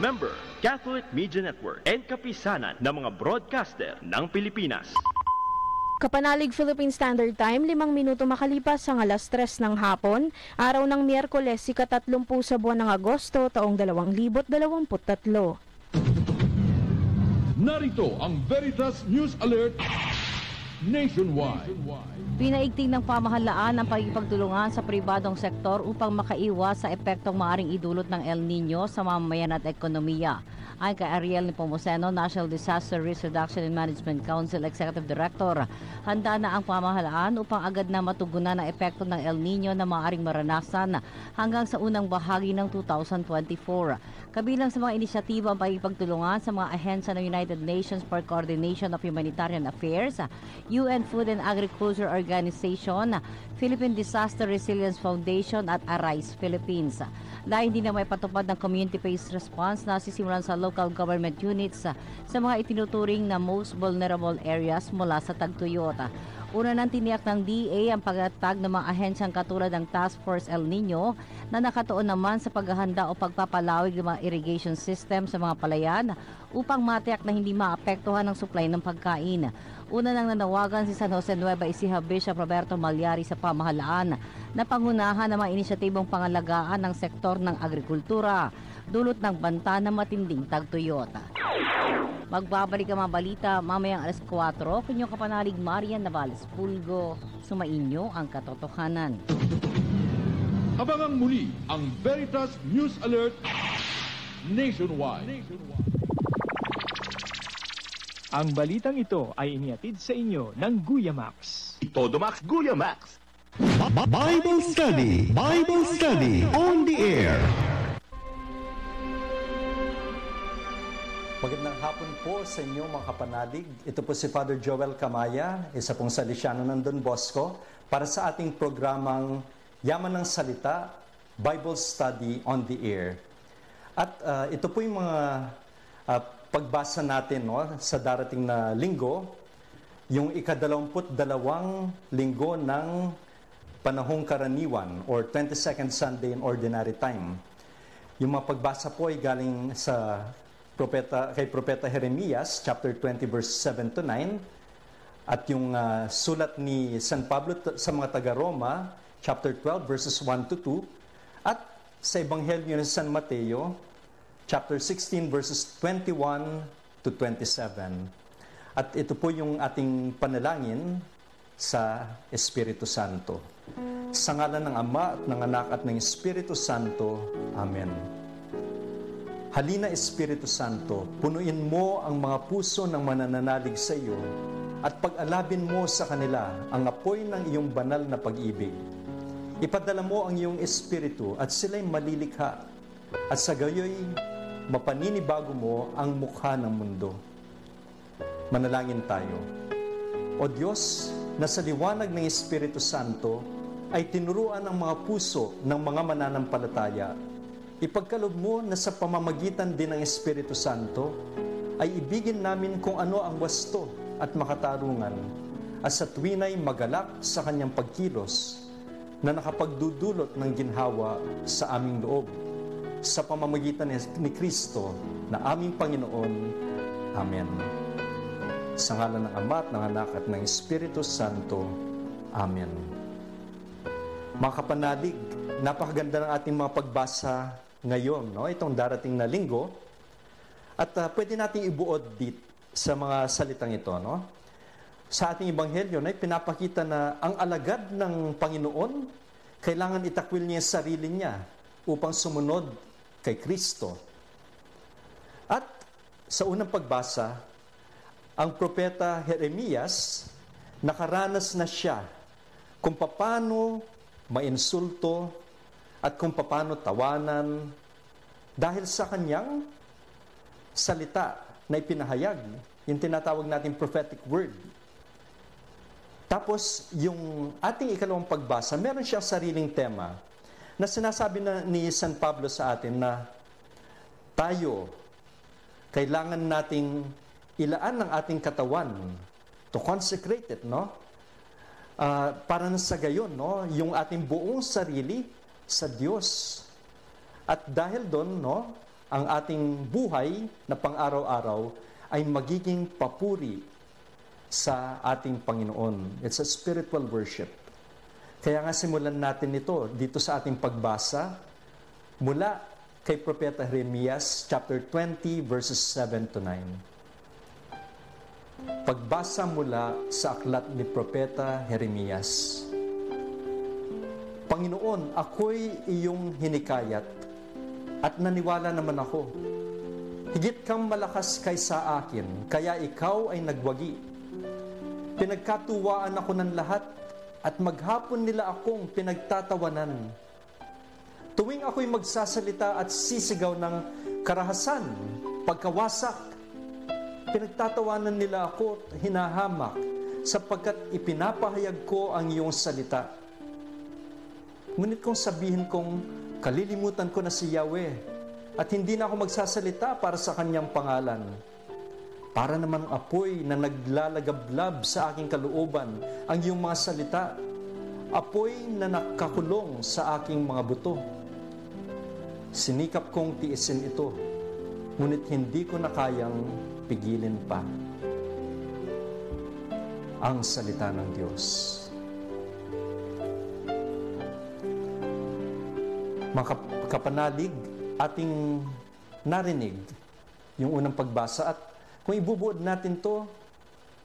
Member, Catholic Media Network and kapisanan ng mga broadcaster ng Pilipinas. Kapanalig Philippine Standard Time, 5 minuto makalipas ang alas 3 ng hapon, araw ng Miyerkules, ika-30 sa buwan ng Agosto, taong 2023. Narito ang Veritas News Alert Nationwide. Pinaigting ng pamahalaan ang pagkipagtulungan sa pribadong sektor upang makaiwas sa epektong maaring idulot ng El Nino sa mamamayan at ekonomiya. Ayon kay Ariel Nepomuceno, National Disaster Risk Reduction and Management Council Executive Director, handa na ang pamahalaan upang agad na matugunan ang epekto ng El Nino na maaaring maranasan hanggang sa unang bahagi ng 2024. Kabilang sa mga inisyatiba ang pagkipagtulungan sa mga ahensya ng United Nations for Coordination of Humanitarian Affairs, UN Food and Agriculture Organization, Philippine Disaster Resilience Foundation at Arise Philippines. Dahil hindi na may patupad ng community-based response na sisimulan sa local government units sa mga itinuturing na most vulnerable areas mula sa tagtuyot. Una nang tiniyak ng DA ang pagtatag ng mga ahensyang katulad ng Task Force El Nino na nakatuon naman sa paghahanda o pagpapalawig ng mga irrigation system sa mga palayan upang matiyak na hindi maapektuhan ng supply ng pagkain. Una nang nanawagan si San Jose Nueva Ecija Bishop Roberto Malyari sa pamahalaan na pangunahan ng mga inisyatibong pangalagaan ng sektor ng agrikultura, dulot ng banta na matinding tagtuyot. Magbabalik ang mga balita mamayang alas 4, kunyong kapanalig Marian Navales Pulgo, sumainyo ang katotohanan. Abangang muli ang Veritas News Alert Nationwide. Ang balitang ito ay inihatid sa inyo ng Guyamax. Todo Max Guyamax. Bible Study on the air. Magandang hapon po sa inyo mga kapanalig. Ito po si Father Joel Camaya, isa pong Salesiano ng Don Bosco, para sa ating programang Yaman ng Salita, Bible Study on the Air. At ito po yung mga pagbasa natin sa darating na linggo, yung ika-22 linggo ng panahong karaniwan or 22nd Sunday in Ordinary Time. Yung mga pagbasa po ay galing sa kay Propeta Jeremias, chapter 20, verse 7 to 9, at yung sulat ni San Pablo sa mga taga-Roma, chapter 12, verses 1 to 2, at sa Ebanghelyo ni San Mateo, chapter 16, verses 21 to 27. At ito po yung ating panalangin sa Espiritu Santo. Sa ngalan ng Ama at ng Anak at ng Espiritu Santo. Amen. Halina Espiritu Santo, punuin mo ang mga puso ng manananalig sa iyo at pag-alabin mo sa kanila ang apoy ng iyong banal na pag-ibig. Ipadala mo ang iyong Espiritu at sila'y malilikha at sa gayoy mapaninibago mo ang mukha ng mundo. Manalangin tayo. O Diyos, na sa liwanag ng Espiritu Santo ay tinuruan ang mga puso ng mga mananampalataya, ipagkaloob mo na sa pamamagitan din ng Espiritu Santo ay ibigin namin kung ano ang wasto at makatarungan at sa tuwinay magalak sa kanyang pagkilos na nakapagdudulot ng ginhawa sa aming loob sa pamamagitan ni Kristo na aming Panginoon. Amen. Sa ngalan ng Ama at ng Anak at ng Espiritu Santo. Amen. Mga kapanalig, napakaganda ng ating mga pagbasa ngayon, itong darating na linggo. At pwede nating ibuod sa mga salitang ito. Sa ating Ebanghelyo, pinapakita na ang alagad ng Panginoon, kailangan itakwil niya sa sarili niya upang sumunod kay Kristo. At sa unang pagbasa, ang propeta Jeremias, nakaranas na siya kung paano mainsulto at kung paano tawanan dahil sa kanyang salita na ipinahayag, yung tinatawag natin prophetic word. Tapos, yung ating ikalawang pagbasa, meron siyang sariling tema na sinasabi na ni San Pablo sa atin na tayo, kailangan nating ilaan ng ating katawan to consecrate it, para sa gayon, yung ating buong sarili sa Diyos. At dahil doon, ang ating buhay na pang-araw-araw ay magiging papuri sa ating Panginoon. It's a spiritual worship. Kaya nga simulan natin ito dito sa ating pagbasa mula kay Propeta Jeremias, chapter 20, verses 7 to 9. Pagbasa mula sa aklat ni Propeta Jeremias. Panginoon, ako'y iyong hinikayat at naniwala naman ako. Higit kang malakas kaysa akin, kaya ikaw ay nagwagi. Pinagkatuwaan ako ng lahat at maghapon nila akong pinagtatawanan. Tuwing ako'y magsasalita at sisigaw ng karahasan, pagkawasak, pinagtatawanan nila ako at hinahamak sapagkat ipinapahayag ko ang iyong salita. Ngunit kung sabihin kong kalilimutan ko na si Yahweh at hindi na ako magsasalita para sa kanyang pangalan, para naman apoy na naglalagablab sa aking kalooban ang iyong mga salita, apoy na nakakulong sa aking mga buto. Sinikap kong tiisin ito, ngunit hindi ko na kayang pigilin pa. Ang salita ng Diyos. Mga kapanalig, ating narinig yung unang pagbasa at kung ibubuod natin to,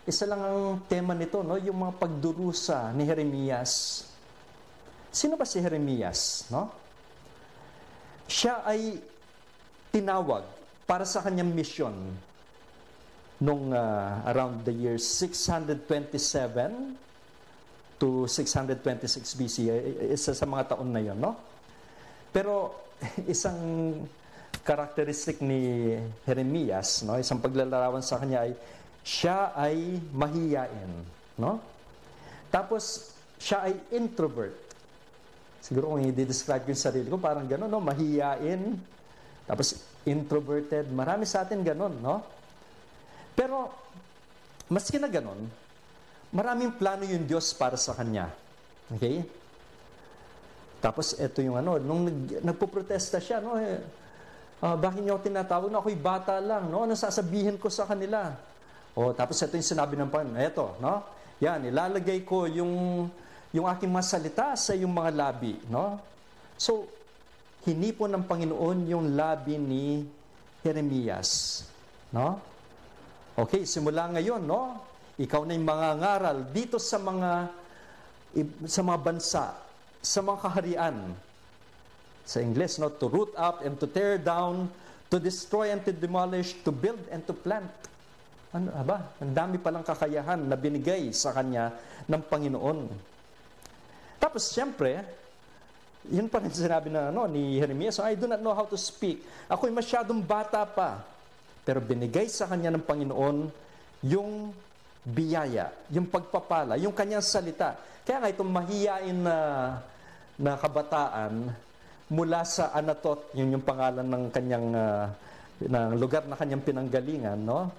isa lang ang tema nito, no? Yung mga pagdurusa ni Jeremias. Sino ba si Jeremias? No? Siya ay tinawag para sa kanyang mission nung around the year 627 to 626 BC. Isa sa mga taon na yon, no? Pero isang karakteristik ni Jeremias, no, isang paglalarawan sa kanya ay siya ay mahiyain, no? Tapos siya ay introvert. Siguro kung i-describe ko yung sarili ko, parang gano'n, no? Mahiyain, tapos introverted. Marami sa atin gano'n, no? Pero maski na gano'n, maraming plano yung Diyos para sa kanya. Okay? Tapos ito yung nung nagpoprotesta siya, no? Bakit niyo ako tinatawag? No, ako'y bata lang, no? Ano sasabihin ko sa kanila? Tapos ito yung sinabi ng Panginoon. Ito, no? Yan, ilalagay ko yung aking mga salita sa yung mga labi, no? So, hinipon ng Panginoon yung labi ni Jeremias, no? Okay, simula ngayon, no? Ikaw na yung mangangaral dito sa mga bansa, sa mga kaharian. Sa English, no? To root up and to tear down, to destroy and to demolish, to build and to plant. Ano ba? Ang dami palang kakayahan na binigay sa kanya ng Panginoon. Tapos, siyempre, yun pa rin sinabi ni Jeremias, I do not know how to speak. Ako'y masyadong bata pa. Pero binigay sa kanya ng Panginoon yung biyaya, yung pagpapala, yung kanyang salita. Kaya nga itong mahiyain na kabataan mula sa Anatot, yun yung pangalan ng kanyang ng lugar na kanyang pinanggalingan, no?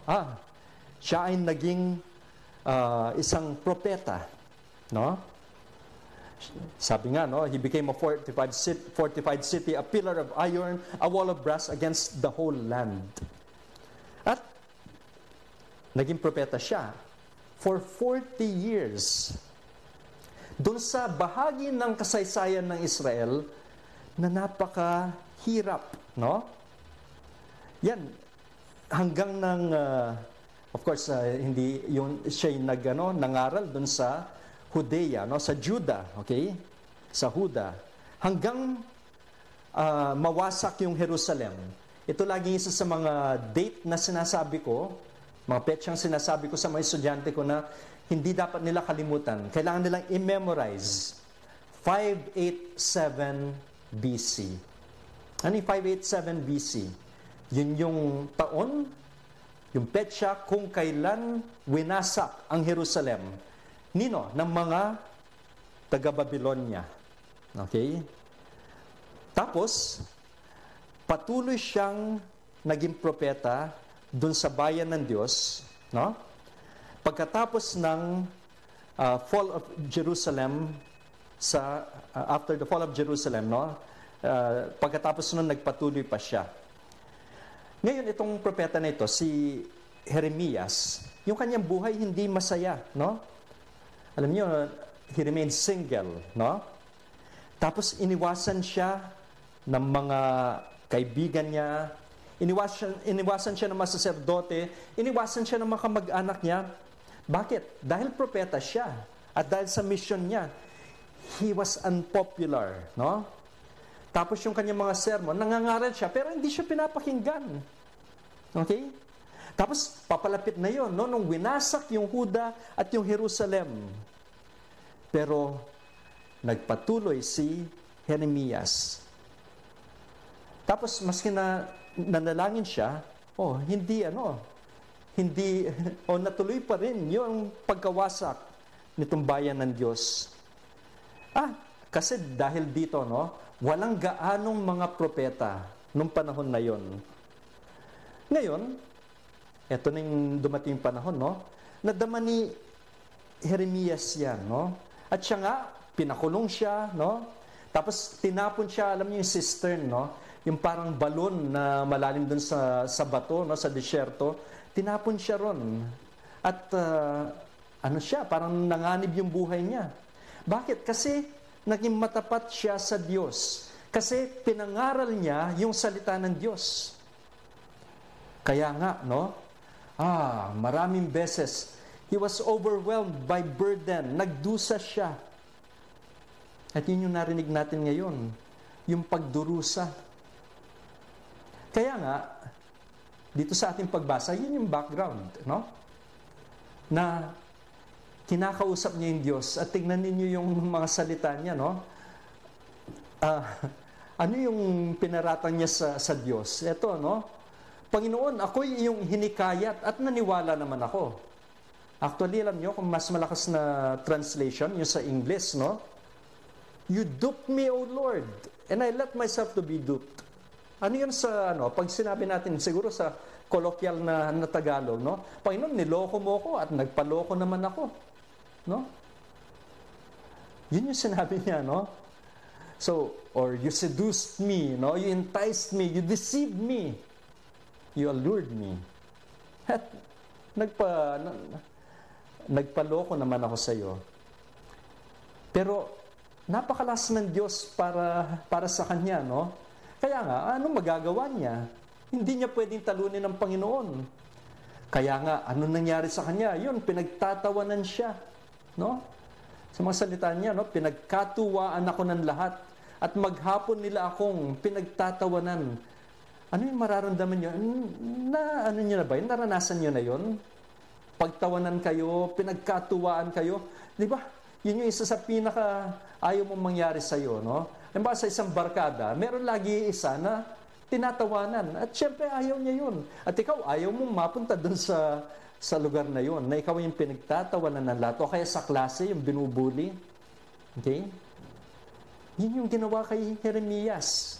Siya ay naging isang propeta, no? Sabi nga, no, he became a fortified city, a pillar of iron, a wall of brass against the whole land. At naging propeta siya for 40 years. Doon sa bahagi ng kasaysayan ng Israel na napakahirap, no? Yan, hanggang of course, hindi yung siya nangaral doon sa Judea, no? Sa Juda, okay? Sa Huda. Hanggang mawasak yung Jerusalem. Ito lagi isa sa mga date na sinasabi ko, mga petsang sinasabi ko sa mga estudyante ko na hindi dapat nila kalimutan. Kailangan nilang i-memorize. 587 BC. Ano yung 587 BC? Yun yung taon, yung petsa kung kailan winasak ang Jerusalem. Nino? Ng mga taga-Babylonia. Okay? Tapos, patuloy siyang naging propeta dun sa bayan ng Diyos, no? Pagkatapos ng fall of Jerusalem, after the fall of Jerusalem, no? Pagkatapos nun, nagpatuloy pa siya. Ngayon, itong propeta na ito, si Jeremias, yung kanyang buhay hindi masaya, no? Alam niyo, he remained single, no? Tapos iniwasan siya ng mga kaibigan niya, iniwasan siya ng mga saserdote, iniwasan siya ng mga kamag-anak niya. Bakit? Dahil propeta siya at dahil sa mission niya, he was unpopular, no? Tapos yung kanyang mga sermon, nangangaral siya, pero hindi siya pinapakinggan. Okay? Tapos, papalapit na yon, no? Nung winasak yung Huda at yung Jerusalem. Pero, nagpatuloy si Jeremias. Tapos, maski na nanalangin siya, natuloy pa rin yung pagkawasak nitong bayan ng Diyos. Kasi dahil dito, no? Walang gaanong mga propeta nung panahon na yon. Ngayon, eto na yung dumating panahon, no? Nadama ni Jeremias yan, no? At siya nga, pinakulong siya, no? Tapos tinapon siya, alam niyo yung cistern, no? Yung parang balon na malalim dun sa bato, no? Sa disyerto. Tinapon siya ron. At parang nanganib yung buhay niya. Bakit? Kasi naging matapat siya sa Diyos. Kasi pinangaral niya yung salita ng Diyos. Kaya nga, no? Maraming beses, he was overwhelmed by burden. Nagdusa siya. At yun yung narinig natin ngayon. Yung pagdurusa. Kaya nga, dito sa ating pagbasa, yun yung background, no? Na kinakausap niya yung Diyos at tignan ninyo yung mga salita niya, no? Ano yung pinaratang niya sa Diyos? Ito, no? Panginoon, ako'y iyong hinikayat at naniwala naman ako. Actually, alam niyo, kung mas malakas na translation, yung sa English, no? You duped me, O Lord, and I let myself to be duped. Ano yun sa, pag sinabi natin, siguro sa colloquial na Tagalog, no? Panginoon, niloko mo ko at nagpaloko naman ako. No? Yun yung sinabi niya, no? So, or you seduced me, no? You enticed me, you deceived me. You allured me. At nagpaloko naman ako sa iyo. Pero napakalas ng Diyos para sa kanya, no? Kaya nga, anong magagawa niya? Hindi niya pwedeng talunin ng Panginoon. Kaya nga, ano nangyari sa kanya? Yun, pinagtatawanan siya. No? Sa mga salita niya, no? Pinagkatuwaan ako ng lahat at maghapon nila akong pinagtatawanan. Ano yung mararamdaman niyo? Ano niyo na ba? Naranasan niyo na yun? Pagtawanan kayo, pinagkatuwaan kayo. Di ba? Yun yung isa sa pinaka ayaw mong mangyari sa iyo, no? Diba, sa isang barkada, meron lagi isa na tinatawanan. At syempre, ayaw niya yun. At ikaw, ayaw mong mapunta dun sa lugar na yun, na ikaw yung pinagtatawanan ng lahat. O kaya sa klase, yung binubuli. Okay? Yun yung ginawa kay Jeremias.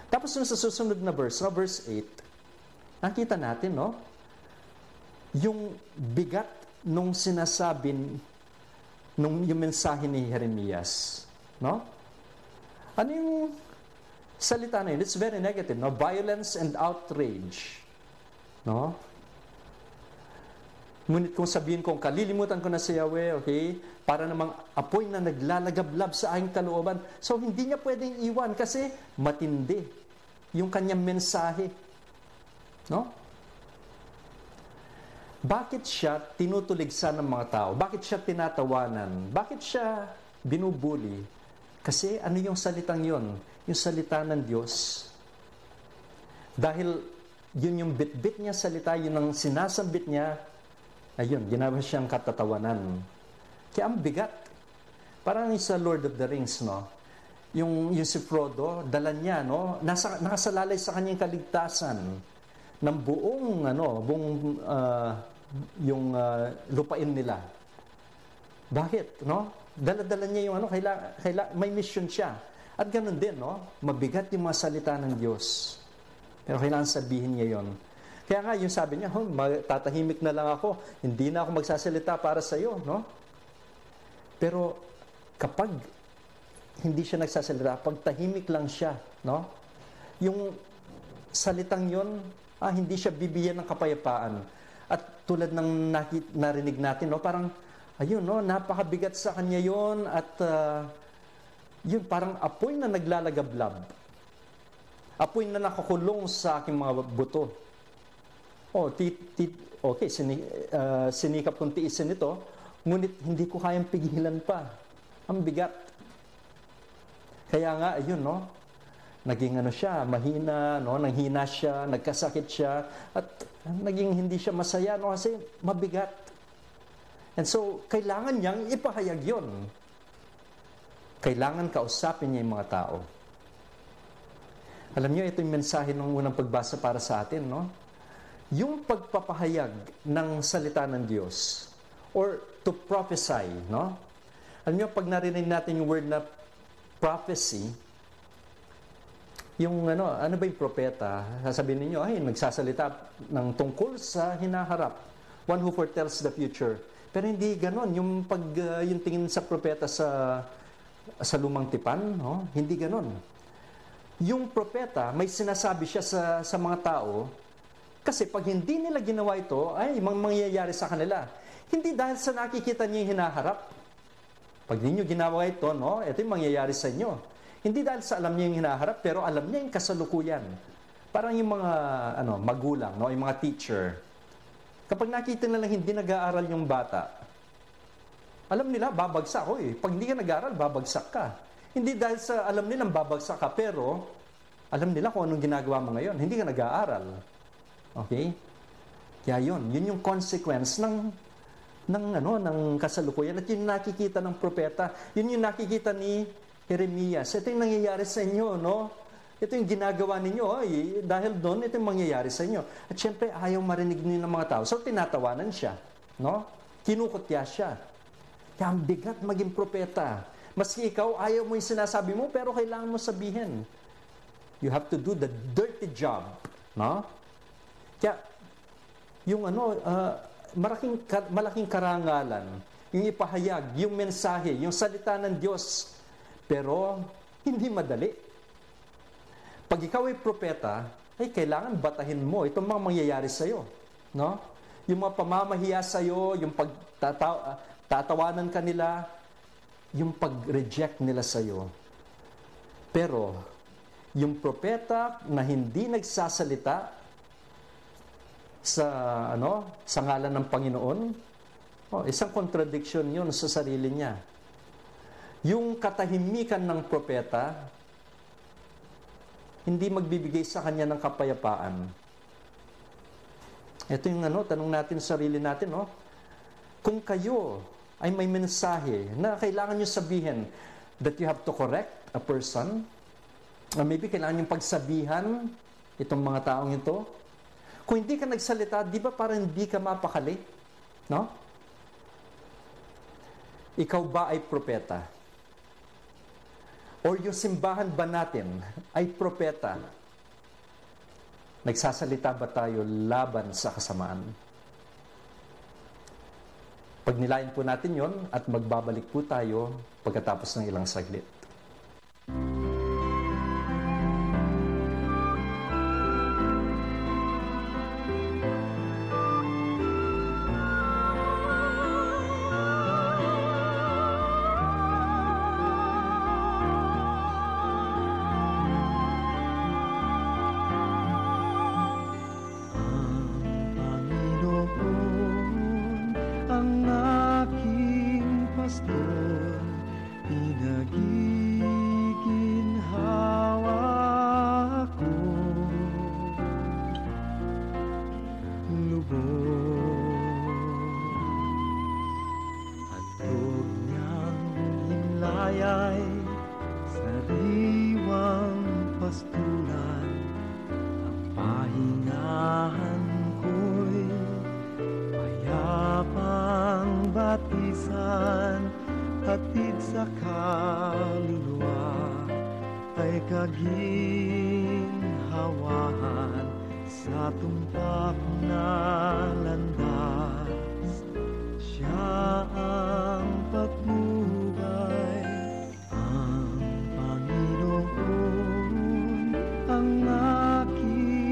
Tapos sa susunod na verse, no, verse 8, nakita natin, no? Yung bigat nung sinasabi, yung mensahe ni Jeremias. No? Ano yung salita na yun? It's very negative, no? Violence and outrage. No? Ngunit kung sabihin kong kalilimutan ko na si Yahweh, okay, para namang apoy na naglalagablab sa aking kalooban. So, hindi niya pwedeng iwan kasi matindi yung kanyang mensahe. No? Bakit siya tinutuligsan ng mga tao? Bakit siya tinatawanan? Bakit siya binubuli? Kasi ano yung salitang yon? Yung salita ng Diyos. Dahil yun yung bit-bit niya salita, yun ang sinasambit niya, ayun, ginawa siyang katatawanan. Kaya ang bigat. Parang sa Lord of the Rings, no? Yung si Frodo, dala niya, no? Nakasalalay sa kanyang kaligtasan ng buong lupain nila. Bakit, no? Dala-dala niya yung may mission siya. At ganun din, no? Mabigat yung mga salita ng Diyos. Pero kailangan sabihin niya yon. Kaya nga, yung sabi niya, tatahimik na lang ako. Hindi na ako magsasalita para sa iyo, no? Pero kapag hindi siya nagsasalita, pag tahimik lang siya, no? Yung salitang yon, hindi siya bibigyan ng kapayapaan. At tulad ng narinig natin, no, parang, ayun, no, napakabigat sa kanya yon at yun, parang apoy na naglalagablab. Apoy na nakakulong sa aking mga buto. Okay, sinikap kong tiisin ito, ngunit hindi ko kayang pigilan pa. Ang bigat. Kaya nga, ayun, no, naging siya, mahina, no, nanghina siya, nagkasakit siya, at naging hindi siya masaya, no, kasi mabigat. And so, kailangan niyang ipahayag yun. Kailangan kausapin niya yung mga tao. Alam niyo, ito yung mensahe ng unang pagbasa para sa atin, no? Yung pagpapahayag ng salita ng Diyos, or to prophesy, no? Alam niyo, pag narinig natin yung word na prophecy, yung ano ba yung propeta? Sasabihin ninyo, ay, nagsasalita ng tungkol sa hinaharap. One who foretells the future. Pero hindi ganon. Yung yung tingin sa propeta sa lumang tipan, no? Hindi ganon. Yung propeta, may sinasabi siya sa mga tao, kasi pag hindi nila ginawa ito, ay, mangyayari sa kanila. Hindi dahil sa nakikita niya yung hinaharap. Pag hindi nyo ginawa ito, no, ito yung mangyayari sa inyo. Hindi dahil sa alam niya yung hinaharap, pero alam niya yung kasalukuyan. Parang yung mga magulang, no, yung mga teacher. Kapag nakita nila hindi nag-aaral yung bata, alam nila, babagsak. Pag hindi ka nag-aaral, babagsak ka. Hindi dahil sa alam nilang babagsak ka, pero alam nila kung anong ginagawa mo ngayon. Hindi ka nag-aaral. Okay? Kaya yun yung consequence ng kasalukuyan. At yun nakikita ng propeta. Yun yung nakikita ni Jeremias. Ito yung nangyayari sa inyo, no? Ito yung ginagawa ninyo. Dahil doon, ito yung mangyayari sa inyo. At syempre, ayaw marinig niyo ng mga tao. So, tinatawanan siya. No? Kinukutya siya. Kaya ang bigat maging propeta. Maski ikaw, ayaw mo yung sinasabi mo, pero kailangan mo sabihin. You have to do the dirty job. No? Kaya, yung malaking karangalan, yung ipahayag, yung mensahe, yung salita ng Diyos. Pero, hindi madali. Pag ikaw ay propeta, ay kailangan batahin mo itong mga mangyayari sa'yo. No? Yung mga pamamahiya sa'yo, yung tatawanan ka nila, yung pag-reject nila sa'yo. Pero, yung propeta na hindi nagsasalita sa ngalan ng Panginoon, isang contradiction yun sa sarili niya. Yung katahimikan ng propeta, hindi magbibigay sa kanya ng kapayapaan. Ito yung tanong natin sa sarili natin, no? Kung kayo ay may mensahe na kailangan nyo sabihin that you have to correct a person, maybe kailangan nyo pagsabihan itong mga taong ito. Kung hindi ka nagsalita, di ba parang hindi ka mapakali? No? Ikaw ba ay propeta? Or yung simbahan ba natin ay propeta? Nagsasalita ba tayo laban sa kasamaan? Pagnilayan po natin yon at magbabalik po tayo pagkatapos ng ilang saglit. Hatid sa kaluluwa ay kaginhawahan sa tumpak na landas. Siya ang patnubay, ang Panginoon ang aking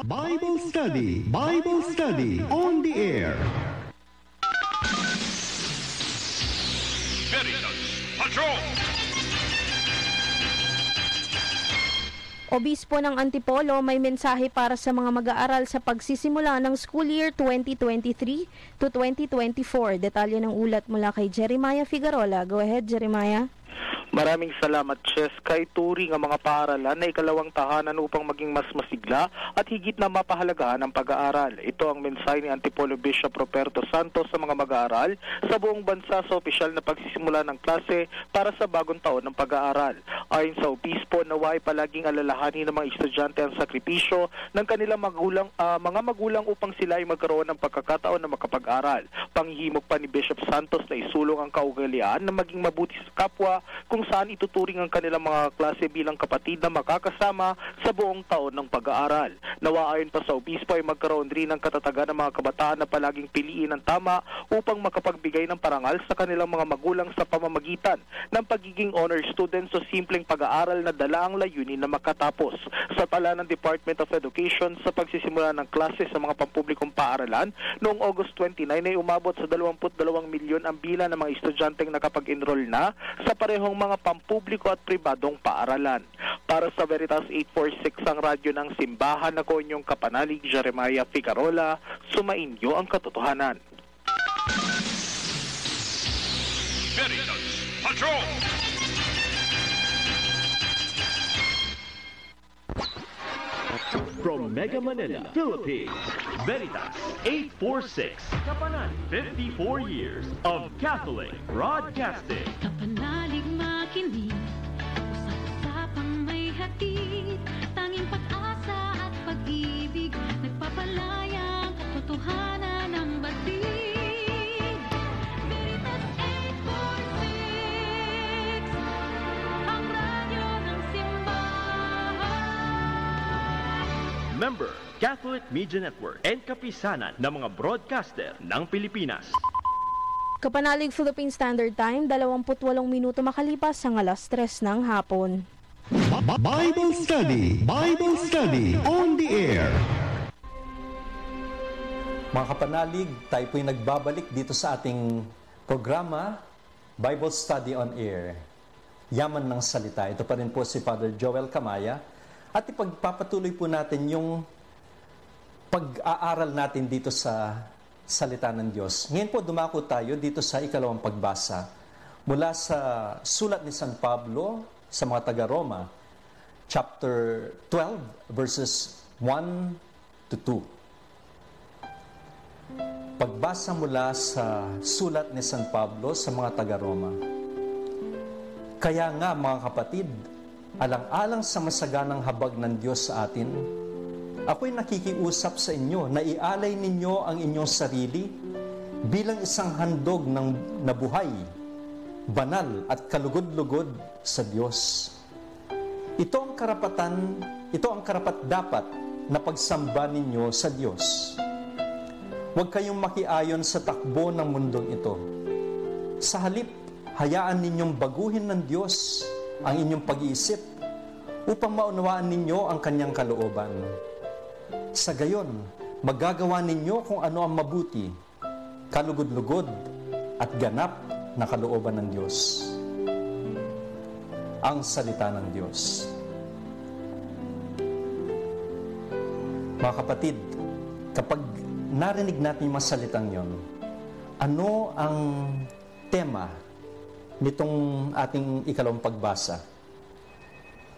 Bible Study. Bible Study on the air. Veritas Patrol! Obispo ng Antipolo may mensahe para sa mga mag-aaral sa pagsisimula ng school year 2023 to 2024. Detalye ng ulat mula kay Jeremiah Figueroa. Go ahead, Jeremiah. Maraming salamat, Chess. Kay turing ang mga paaralan na ikalawang tahanan upang maging mas masigla at higit na mapahalagahan ang pag-aaral. Ito ang mensahe ni Antipolo Bishop Roberto Santos sa mga mag-aaral sa buong bansa sa opisyal na pagsisimula ng klase para sa bagong taon ng pag-aaral. Ayon sa obispo, naway palaging alalahanin ng mga estudyante ang sakripisyo ng kanilang mga magulang upang sila ay magkaroon ng pagkakataon na makapag-aral. Panghihimok pa ni Bishop Santos na isulong ang kaugalian na maging mabuti sa kapwa kung saan ituturing ang kanilang mga klase bilang kapatid na makakasama sa buong taon ng pag-aaral. Nawa ayon pa sa obispo ay magkaroon rin ng katatagan ng mga kabataan na palaging piliin ang tama upang makapagbigay ng parangal sa kanilang mga magulang sa pamamagitan ng pagiging honor students o simpleng pag-aaral na dala ang layunin na makatapos. Sa tala ng Department of Education sa pagsisimula ng klase sa mga pampublikong paaralan, noong August 29 ay umabot sa 22 milyon ang bilang ng mga estudyanteng nakapag-enroll na sa parehong mga pampubliko at pribadong paaralan. Para sa Veritas 846 ang radyo ng simbahan, ako inyong kapanalig Jeremiah Figueroa, sumainyo ang katotohanan. Veritas Patrol! From Mega Manila, Philippines, Veritas 846, Kapanan, 54 years of Catholic Broadcasting. Kapanalig makinig, usap-usapang may hatid, tanging pag-asa at pag-ibig, nagpapalayang katotohanan ng batid. Veritas 846, ang radyo ng simbahan. Member, Catholic Media Network and kapisanan ng mga broadcaster ng Pilipinas. Kapanalig Philippine Standard Time, 28 minuto makalipas ang 3:00 ng hapon. Bible Study. Bible Study on the air. Mga kapanalig, tayo po'y nagbabalik dito sa ating programa, Bible Study on Air. Yaman ng salita. Ito pa rin po si Father Joel Kamaya. At ipagpapatuloy po natin yung pag-aaral natin dito sa salita ng Diyos. Ngayon po dumako tayo dito sa ikalawang pagbasa mula sa sulat ni San Pablo sa mga taga-Roma, chapter 12, verses 1 to 2. Pagbasa mula sa sulat ni San Pablo sa mga taga-Roma. Kaya nga mga kapatid, alang-alang sa masaganang habag ng Diyos sa atin, ako'y nakikiusap sa inyo na ialay ninyo ang inyong sarili bilang isang handog ng nabuhay, banal at kalugod-lugod sa Diyos. Ito ang karapat-dapat na pagsamba ninyo sa Diyos. Huwag kayong makiayon sa takbo ng mundong ito. Sa halip, hayaan ninyong baguhin ng Diyos ang inyong pag-iisip upang maunawaan ninyo ang kanyang kalooban. Sa gayon, magagawa ninyo kung ano ang mabuti, kalugod-lugod at ganap na kalooban ng Diyos. Ang salita ng Diyos. Mga kapatid, kapag narinig natin yung mga salitang yon, ano ang tema nitong ating ikalawang pagbasa?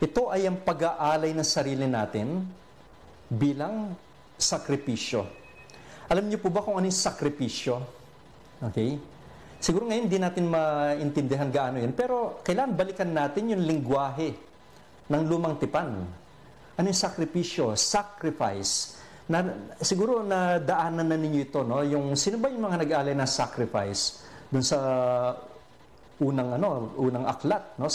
Ito ay ang pag-aalay ng sarili natin bilang sakripisyo. Alam niyo po ba kung ano yung sakripisyo? Okay? Siguro ngayon hindi natin maintindihan gaano yun, pero kailangan balikan natin yung lingwahe ng lumang tipan. Ano yung sakripisyo? Sacrifice. Siguro na daanan na ninyo ito, no? Sino ba yung mga nag-aalay ng sacrifice? Doon sa unang aklat, no,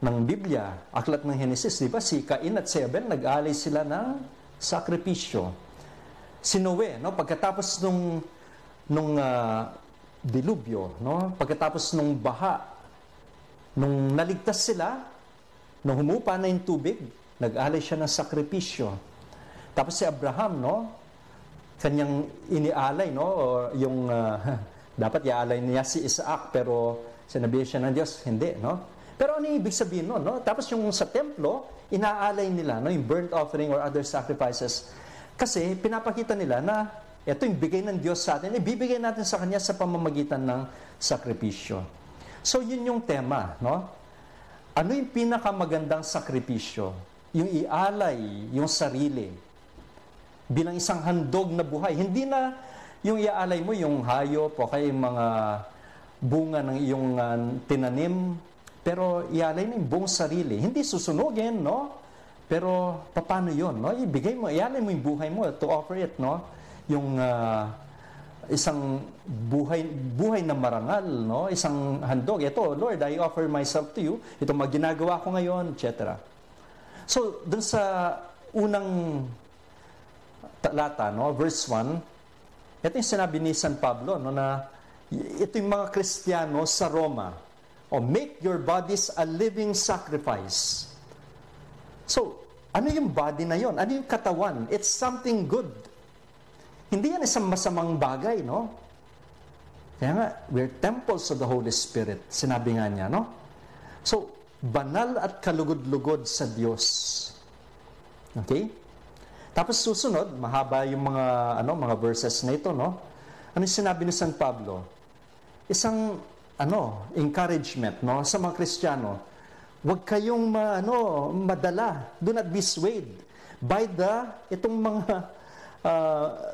ng Biblia, aklat ng Genesis, di ba? Si Cain at si Abel nag-alay sila ng sakripisyo. Si Noe, no, pagkatapos nung dilubyo, no, pagkatapos nung baha, nung naligtas sila, nung humupa na yung tubig, nag-alay siya ng sakripisyo. Tapos si Abraham, no, kanyang inialay, no, o yung dapat iaalay niya si Isaac, pero sinabi siya ng Diyos, hindi, no? Pero ano yung ibig sabihin nun, no? Tapos yung sa templo, inaalay nila, no, yung burnt offering or other sacrifices. Kasi pinapakita nila na ito yung bigay ng Diyos sa atin, ibibigay natin sa Kanya sa pamamagitan ng sakripisyo. So yun yung tema, no? Ano yung pinakamagandang sakripisyo? Yung ialay, yung sarili, bilang isang handog na buhay. Hindi na yung iaalay mo, yung hayop o kaya yung mga bunga ng iyong tinanim, pero ialay mo yung buong sarili. Hindi susunugin, no? Pero paano yun, no? Ibigay mo, ialay mo yung buhay mo to offer it, no? Yung isang buhay na marangal, no? Isang handog. Ito, Lord, I offer myself to you. Ito ginagawa ko ngayon, etc. So, dun sa unang talata, no, verse 1, ito yung sinabi ni San Pablo, no, na ito yung mga Kristiyano sa Roma. Make your bodies a living sacrifice. So, ano yung body na yon? Ano yung katawan? It's something good. Hindi yan isang masamang bagay, no? Kaya nga, we're temples of the Holy Spirit. Sinabi nga niya, no? So, banal at kalugod-lugod sa Diyos. Okay? Tapos susunod, mahaba yung mga verses na ito, no? Ano yung sinabi ni San Pablo? Isang encouragement, no, sa mga Kristiyano. Huwag kayong madala. Do not be swayed by itong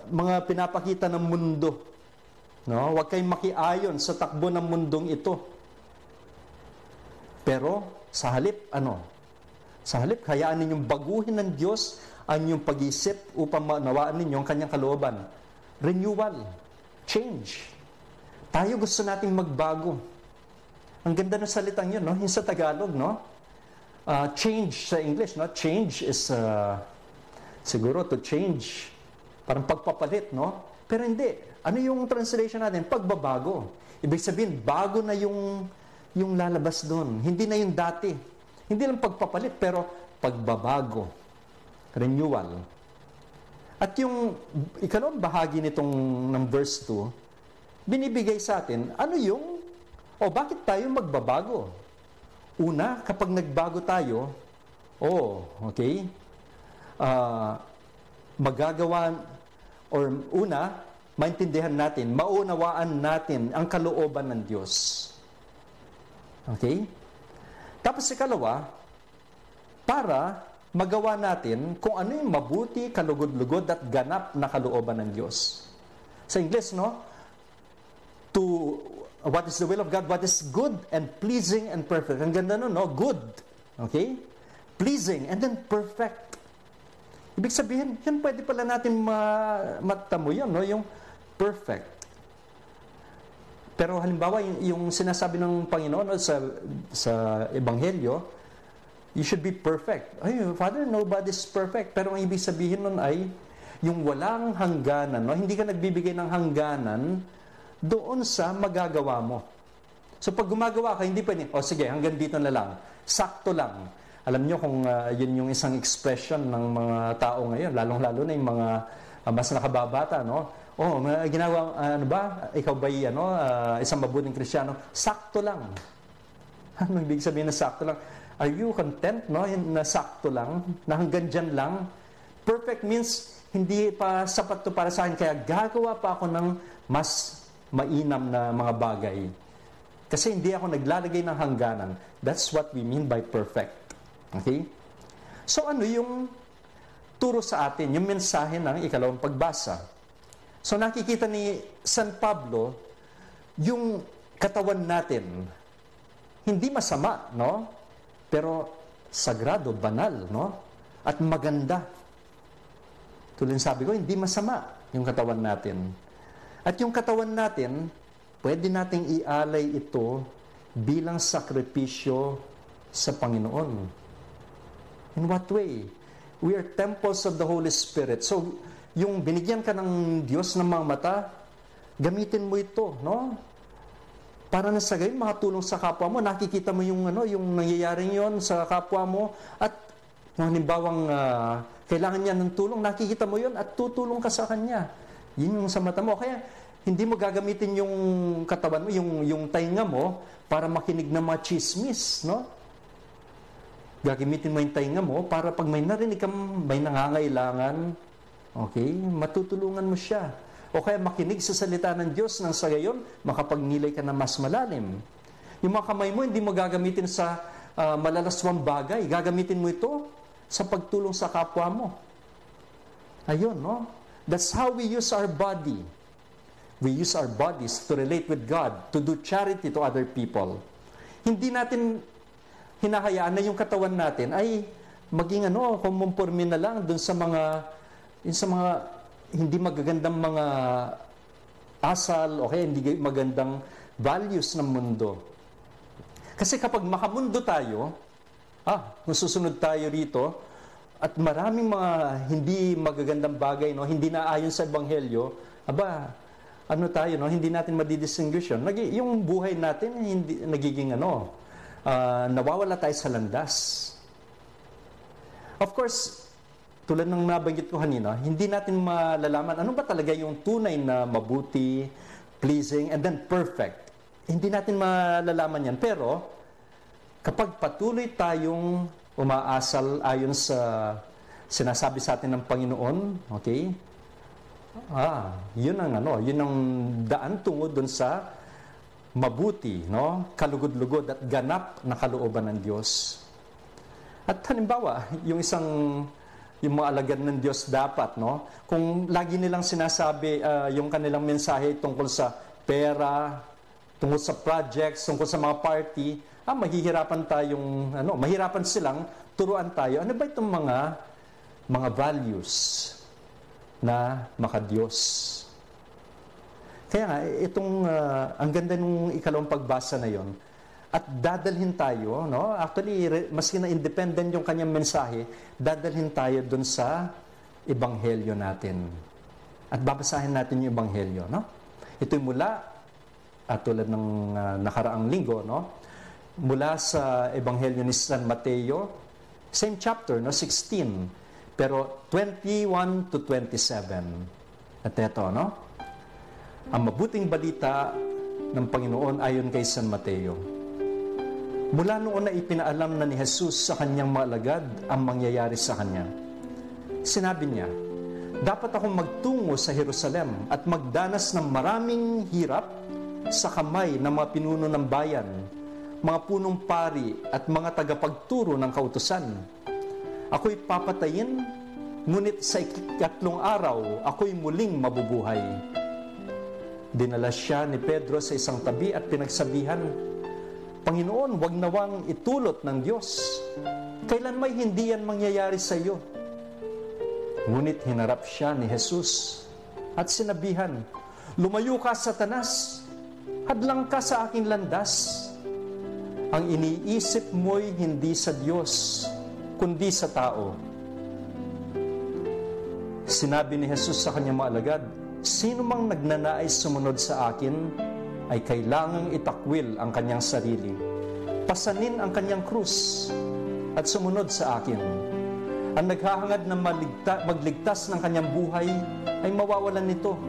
mga pinapakita ng mundo. No? Huwag kayong makiayon sa takbo ng mundong ito. Pero sa halip, Sa halip, hayaan ninyong baguhin ng Diyos ang inyong pag-isip upang maunawaan ninyo ang kanyang kalooban. Renewal. Change. Tayo gusto nating magbago. Ang ganda ng salitang yun, no? Yung sa Tagalog, no? Change sa English, no? Change is, siguro to change. Parang pagpapalit, no? Pero hindi. Ano yung translation natin? Pagbabago. Ibig sabihin, bago na yung lalabas doon. Hindi na yung dati. Hindi lang pagpapalit, pero pagbabago. Renewal. At yung ikalawang bahagi ng verse 2, binibigay sa atin, bakit tayo magbabago? Una, kapag nagbago tayo, magagawa, or una, maintindihan natin, maunawaan natin ang kalooban ng Diyos. Okay? Tapos ikalawa, para magawa natin kung ano yung mabuti, kalugod-lugod at ganap na kalooban ng Diyos. Sa English, no? What is the will of God? What is good and pleasing and perfect? Ang ganda nun, no? Good. Okay? Pleasing and then perfect. Ibig sabihin, yan pwede pala natin matamo yun, no? Yung perfect. Pero halimbawa, yung sinasabi ng Panginoon sa Ebanghelyo, you should be perfect. Ay, Father, nobody's perfect. Pero ang ibig sabihin nun ay, yung walang hangganan, no? Hindi ka nagbibigay ng hangganan doon sa magagawa mo. So pag gumagawa ka, hindi pwede, sige, hanggang dito na lang. Sakto lang. Alam nyo kung yun yung isang expression ng mga tao ngayon, lalong-lalo na yung mga mas nakababata, no? Ginagawa, ikaw ba'y isang mabuting Kristiyano? Sakto lang. Ano ibig sabihin na sakto lang? Are you content, no? Na sakto lang? Na hanggang dyan lang? Perfect means, hindi pa sapat to para sa akin, kaya gagawa pa ako ng mas mainam na mga bagay. Kasi hindi ako naglalagay ng hangganan. That's what we mean by perfect. Okay? So ano yung turo sa atin, yung mensahe ng ikalawang pagbasa? So nakikita ni San Pablo yung katawan natin. Hindi masama, no? Pero sagrado, banal, no? At maganda. Tulad sabi ko, hindi masama yung katawan natin. At yung katawan natin, pwede nating ialay ito bilang sakripisyo sa Panginoon. In what way? We are temples of the Holy Spirit. So, yung binigyan ka ng Diyos ng mga mata, gamitin mo ito, no? Para na sa gayon, makatulong sa kapwa mo, nakikita mo yung nangyayari yon sa kapwa mo, at Kung halimbawang kailangan niya ng tulong, nakikita mo yun at tutulong ka sa kanya. Yun yung sa mata mo. Kaya hindi mo gagamitin yung katawan mo, yung tainga mo para makinig ng mga chismis, no? Gagamitin mo yung tainga mo para pag may narinig kang may nangangailangan, okay, matutulungan mo siya. O kaya makinig sa salita ng Diyos nang sa gayon, makapagnilay ka na mas malalim. Yung mga kamay mo, hindi mo gagamitin sa malalaswang bagay. Gagamitin mo ito sa pagtulong sa kapwa mo. Ayun, no? That's how we use our body. We use our bodies to relate with God, to do charity to other people. Hindi natin hinahayaan na yung katawan natin ay maging kumumporme na lang dun sa mga hindi magagandang mga asal o kaya hindi magandang values ng mundo. Kasi kapag makamundo tayo, kung susunod tayo rito, at maraming mga hindi magagandang bagay, no, hindi na ayon sa Ebanghelyo, hindi natin madidistinguish yun. Yung buhay natin, hindi, nagiging nawawala tayo sa landas. Of course, tulad ng nabanggit ko kanina, hindi natin malalaman ano ba talaga yung tunay na mabuti, pleasing, and then perfect. Hindi natin malalaman yan. Pero, kapag patuloy tayong umaasal ayon sa sinasabi sa atin ng Panginoon, okay? Yun ang daan tungo dun sa mabuti, no? Kalugod-lugod at ganap na kalooban ng Diyos. At halimbawa, yung mga alagad ng Diyos dapat, no? Kung lagi nilang sinasabi yung kanilang mensahe tungkol sa pera, tungkol sa projects, tungkol sa mga party, mahirapan silang turuan tayo. Ano ba itong mga values na makadiyos? Kaya nga, ang ganda nung ikalawang pagbasa na yon. At dadalhin tayo, no? Actually, maski na independent yung kanyang mensahe, dadalhin tayo dun sa ebanghelyo natin. At babasahin natin yung ebanghelyo, no? Ito'y mula, tulad ng nakaraang linggo, no? Mula sa ebanghelyo ni San Mateo, same chapter, no? 16, pero 21 to 27. At eto, no? Ang mabuting balita ng Panginoon ayon kay San Mateo. Mula noon na ipinaalam na ni Jesus sa kanyang mga alagad ang mangyayari sa kanya. Sinabi niya, dapat akong magtungo sa Jerusalem at magdanas ng maraming hirap sa kamay ng mga pinuno ng bayan, mga punong pari at mga tagapagturo ng kautusan. Ako'y papatayin, ngunit sa ikatlong araw, ako'y muling mabubuhay. Dinala siya ni Pedro sa isang tabi at pinagsabihan, Panginoon, wag nawang itulot ng Diyos. Kailan may hindi yan mangyayari sa iyo? Ngunit hinarap siya ni Jesus at sinabihan, lumayo ka, Satanas, hadlang ka sa aking landas. Ang iniisip mo'y hindi sa Diyos, kundi sa tao. Sinabi ni Jesus sa kanyang mga alagad, sino mang nagnanais sumunod sa akin, ay kailangang itakwil ang kanyang sarili. Pasanin ang kanyang krus at sumunod sa akin. Ang naghahangad na magligtas ng kanyang buhay ay mawawalan nito.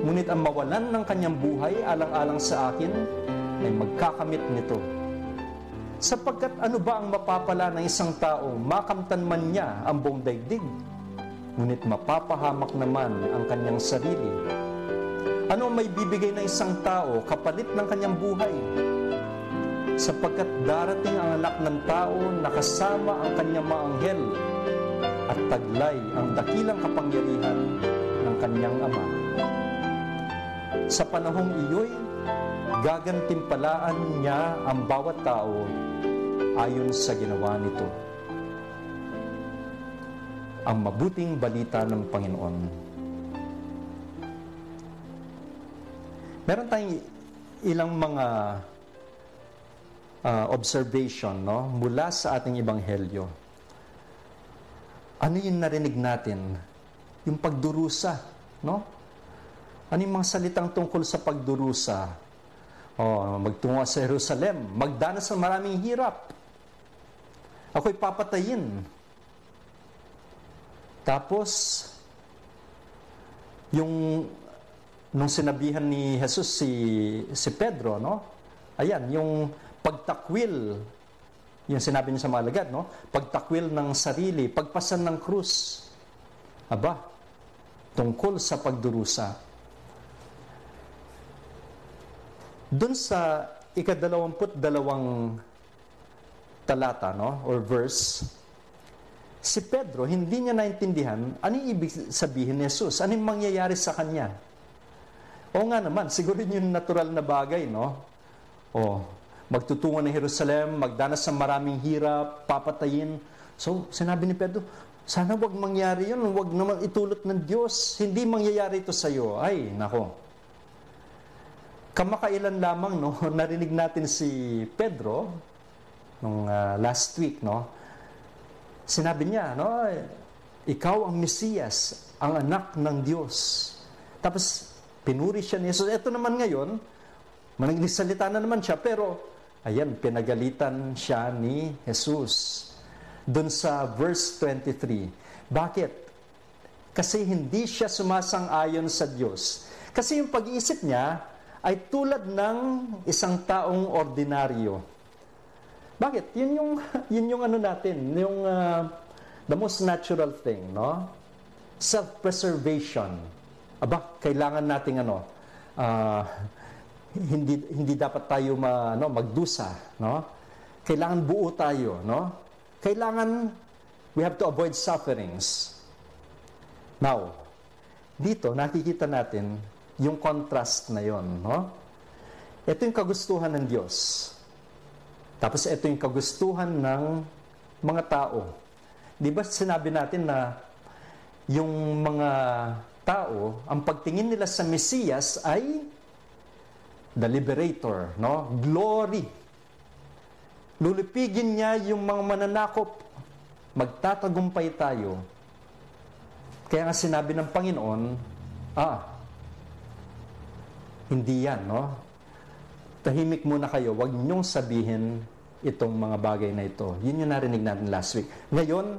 Ngunit ang mawalan ng kanyang buhay alang-alang sa akin ay magkakamit nito. Sapagkat ano ba ang mapapala ng isang tao, makamtan man niya ang buong daigdig, ngunit mapapahamak naman ang kanyang sarili. Ano ang may bibigay ng isang tao kapalit ng kanyang buhay? Sapagkat darating ang anak ng tao na kasama ang kanyang mga anghel at taglay ang dakilang kapangyarihan ng kanyang ama. Sa panahong iyo'y gagantimpalaan niya ang bawat tao ayon sa ginawa nito. Ang mabuting balita ng Panginoon. Meron tayong ilang mga observation, no, mula sa ating ebanghelyo. Ano yung narinig natin? Yung pagdurusa, no? Ano yung mga salitang tungkol sa pagdurusa? Magtungo sa Jerusalem, magdanas ng maraming hirap. Ako'y papatayin, Tapos, nung sinabihan ni Jesus si Pedro, no? Ayan, yung pagtakwil, yung sinabi niya sa mga alagad, no? Pagtakwil ng sarili, pagpasan ng krus. Aba, tungkol sa pagdurusa. Doon sa 22 talata, no? Or verse, si Pedro, hindi niya naintindihan ano yung ibig sabihin ni Jesus, ano yung mangyayari sa kanya. O nga naman, siguro yun yung natural na bagay, no? O, magtutungo ng Jerusalem, magdanas ng maraming hirap, papatayin. So, sinabi ni Pedro, sana wag mangyari yun, wag naman itulot ng Diyos, hindi mangyayari ito sa iyo. Ay, nako. Kamakailan lamang, no, narinig natin si Pedro, nung last week, no, sinabi niya, no, ikaw ang Mesiyas, ang anak ng Diyos. Tapos, pinuri siya ni Jesus. Ito naman ngayon, managsalita na naman siya, pero, ayan, pinagalitan siya ni Jesus. Doon sa verse 23. Bakit? Kasi hindi siya sumasang-ayon sa Diyos. Kasi yung pag-iisip niya ay tulad ng isang taong ordinaryo. Bakit? Yun yung ano natin, yung the most natural thing, no? Self-preservation. Aba, kailangan nating hindi dapat tayo magdusa, no? Kailangan buo tayo, no? Kailangan we have to avoid sufferings. Now, dito nakikita natin yung contrast na yon, no? Ito yung kagustuhan ng Diyos. Tapos ito yung kagustuhan ng mga tao. Di ba sinabi natin na yung mga tao, ang pagtingin nila sa Mesiyas ay the liberator, no? Glory. Lulipigin niya yung mga mananakop. Magtatagumpay tayo. Kaya nga sinabi ng Panginoon, hindi yan, no? Tahimik muna kayo, wag niyong sabihin itong mga bagay na ito. Yun yung narinig natin last week. Ngayon,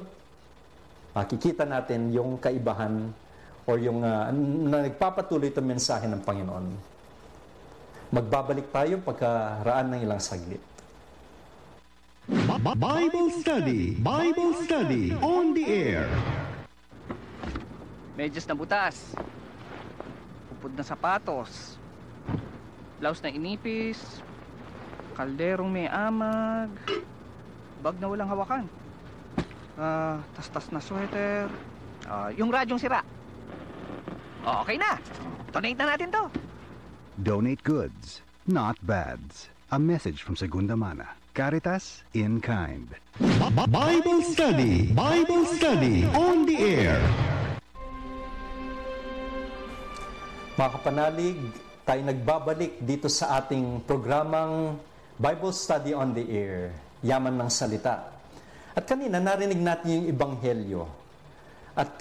makikita natin yung kaibahan or yung nagpapatuloy itong mensahe ng Panginoon. Magbabalik tayo pagkaraan ng ilang saglit. Bible Study on the air. Medyas na butas, upod na sapatos, blouse na inipis, kalderong may amag, bag na walang hawakan, tas-tas na sweater, yung radyong sira. Okay na, donate na natin to. Donate goods, not bads. A message from Segunda Mana. Caritas in kind. Bible Study on the air. Mga kapanalig, tayo nagbabalik dito sa ating programang Bible Study on the Air, Yaman ng Salita. At kanina narinig natin yung Ebanghelyo. At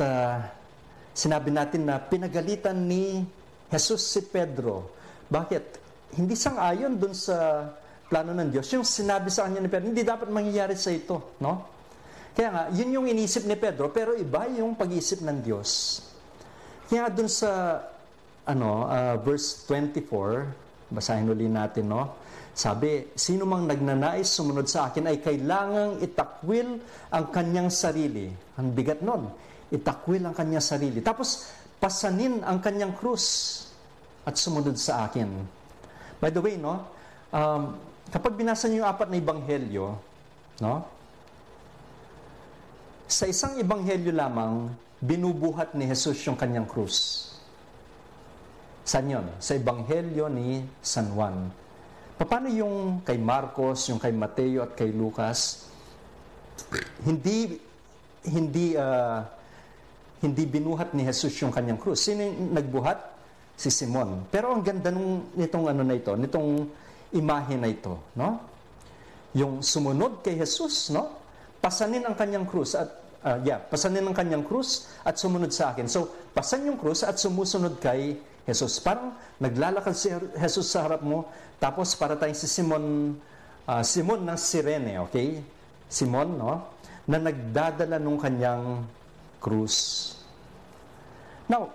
sinabi natin na pinagalitan ni Jesus si Pedro. Bakit? Hindi sang-ayon dun sa plano ng Diyos. Yung sinabi sa kanya ni Pedro, hindi dapat mangyayari sa ito, no? Kaya nga, yun yung inisip ni Pedro, pero iba yung pag-iisip ng Diyos. Kaya dun sa verse 24, basahin ulit natin, no? Sabi, sino mang nagnanais sumunod sa akin ay kailangang itakwil ang kanyang sarili. Ang bigat nun. Itakwil ang kanyang sarili. Tapos, pasanin ang kanyang krus at sumunod sa akin. By the way, no? Kapag binasa niyo yung 4 na ebanghelyo, no? Sa isang ebanghelyo lamang, binubuhat ni Jesus yung kanyang krus. Saan yun? Sa ebanghelyo ni San Juan. Paano yung kay Marcos, yung kay Mateo at kay Lucas? Hindi binuhat ni Jesus yung kanyang krus. Sino yung nagbuhat? Si Simon. Pero ang ganda nitong imahe na ito, no? Yung sumunod kay Jesus, no? Pasanin ang kanyang krus at pasanin ang kanyang krus at sumunod sa akin. So, pasan yung krus at sumusunod kay Jesus. Parang naglalakad si Jesus sa harap mo, tapos para tayong si Simon ng Sirene, okay? Simon, no? Na nagdadala nung kanyang krus. Now,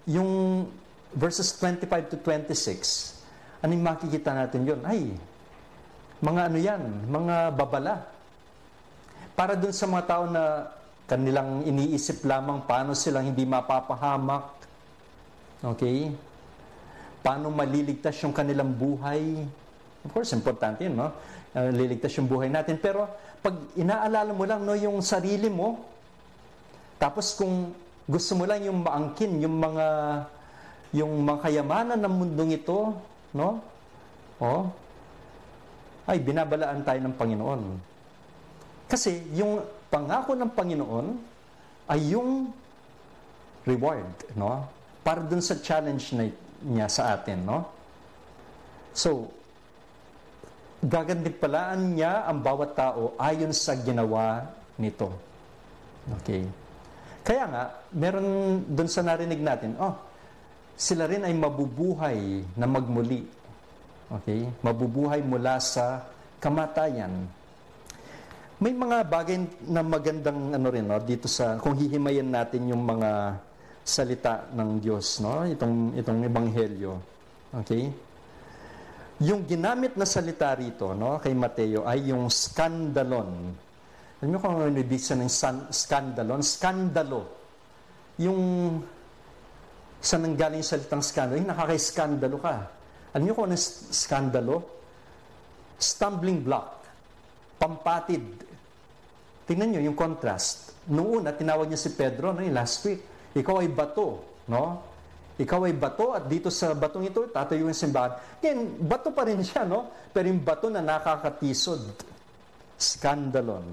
yung verses 25 to 26, ano yung makikita natin yun? Ay, mga ano yan, mga babala. Para dun sa mga tao na kanilang iniisip lamang paano silang hindi mapapahamak. Okay? Paano maliligtas yung kanilang buhay. Of course, importante yun, no? Liligtas yung buhay natin. Pero, pag inaalala mo lang, no, yung sarili mo, tapos kung gusto mo lang yung maangkin, yung mga kayamanan ng mundong ito, no? Ay, binabalaan tayo ng Panginoon. Kasi, yung pangako ng Panginoon ay yung reward, no? Para dun sa challenge niya sa atin, no? So, gagantimpalaan niya ang bawat tao ayon sa ginawa nito. Okay. Kaya nga, meron dun sa narinig natin, sila rin ay mabubuhay na magmuli. Okay? Mabubuhay mula sa kamatayan. May mga bagay na magandang dito sa kung hihimayin natin yung mga salita ng Diyos, no? Itong ebanghelyo. Okay? Yung ginamit na salita rito, no, kay Mateo ay yung skandalon. Alam niyo kung ano ibig sabihin ng skandalon? Skandalo. Yung saan nanggaling salitang skandalo? Yung nakaka-skandalo ka. Alam niyo kung ano skandalo? Stumbling block. Pampatid. Tingnan niyo yung contrast. Noong una, tinawag niya si Pedro, no, last week. Ikaw ay bato, no? Ikaw ay bato at dito sa batong ito, tatayo yung simbahan. Again, bato pa rin siya, no? Pero yung bato na nakakatisod. Skandalon.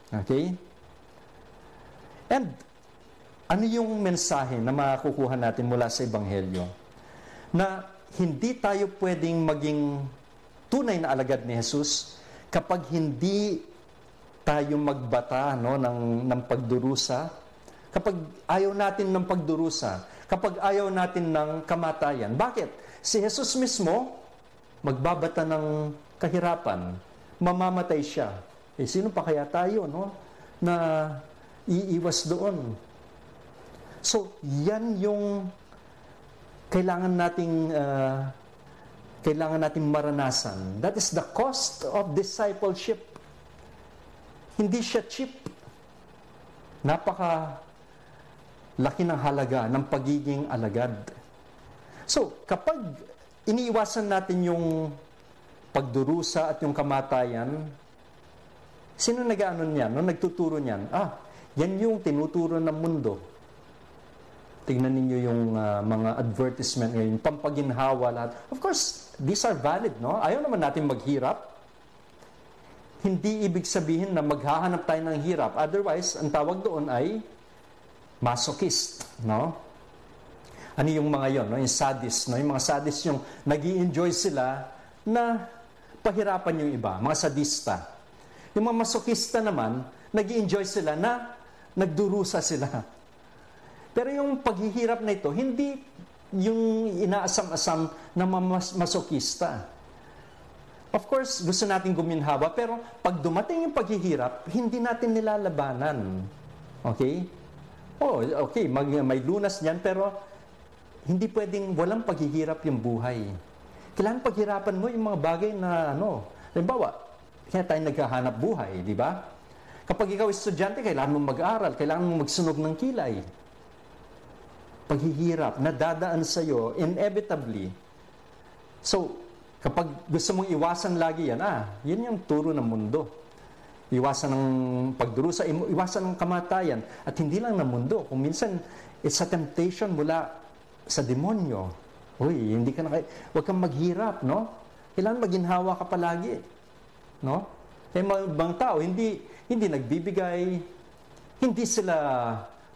Okay? And, ano yung mensahe na makukuha natin mula sa Ebanghelyo? Na hindi tayo pwedeng maging tunay na alagad ni Jesus kapag hindi tayo magbata, no, ng pagdurusa. Kapag ayaw natin ng pagdurusa, kapag ayaw natin ng kamatayan. Bakit? Si Jesus mismo, magbabata ng kahirapan. Mamamatay siya. Sino pa kaya tayo, no? Na iiwas doon. So, yan yung kailangan nating maranasan. That is the cost of discipleship. Hindi siya cheap. Laki ng halaga ng pagiging alagad. So, kapag iniiwasan natin yung pagdurusa at yung kamatayan, sino nag-ano niyan? No, nagtuturo niyan? Yan yung tinuturo ng mundo. Tingnan ninyo yung mga advertisement ngayon, pampaginhawa lahat. Of course, these are valid, no? Ayaw naman natin maghirap. Hindi ibig sabihin na maghahanap tayo ng hirap. Otherwise, ang tawag doon ay masochist, no? Ano yung mga yon, no? Yung sadist, no? Yung mga sadist yung nag-i-enjoy sila na pahirapan yung iba, mga sadista. Yung mga masochista naman, nag-i-enjoy sila na nagdurusa sila. Pero yung paghihirap na ito, hindi yung inaasam-asam na masochista. Of course, gusto natin guminhawa, pero pag dumating yung paghihirap, hindi natin nilalabanan. Okay? Okay, may lunas niyan, pero hindi pwedeng walang paghihirap yung buhay. Kailangan paghirapan mo yung mga bagay na, halimbawa, kaya tayo naghahanap buhay, di ba? Kapag ikaw estudyante, kailangan mo mag-aral, kailangan mo magsunog ng kilay. Paghihirap, nadadaan sa'yo, inevitably. So, kapag gusto mong iwasan lagi yan, yan yung turo ng mundo. Iwasan ng pagdurusa, iwasan ng kamatayan. At hindi lang ng mundo. Kung minsan, it's a temptation mula sa demonyo. Huwag kang maghirap, no? Kailangan maginhawa ka palagi. No? Kaya mga ibang tao, hindi nagbibigay, hindi sila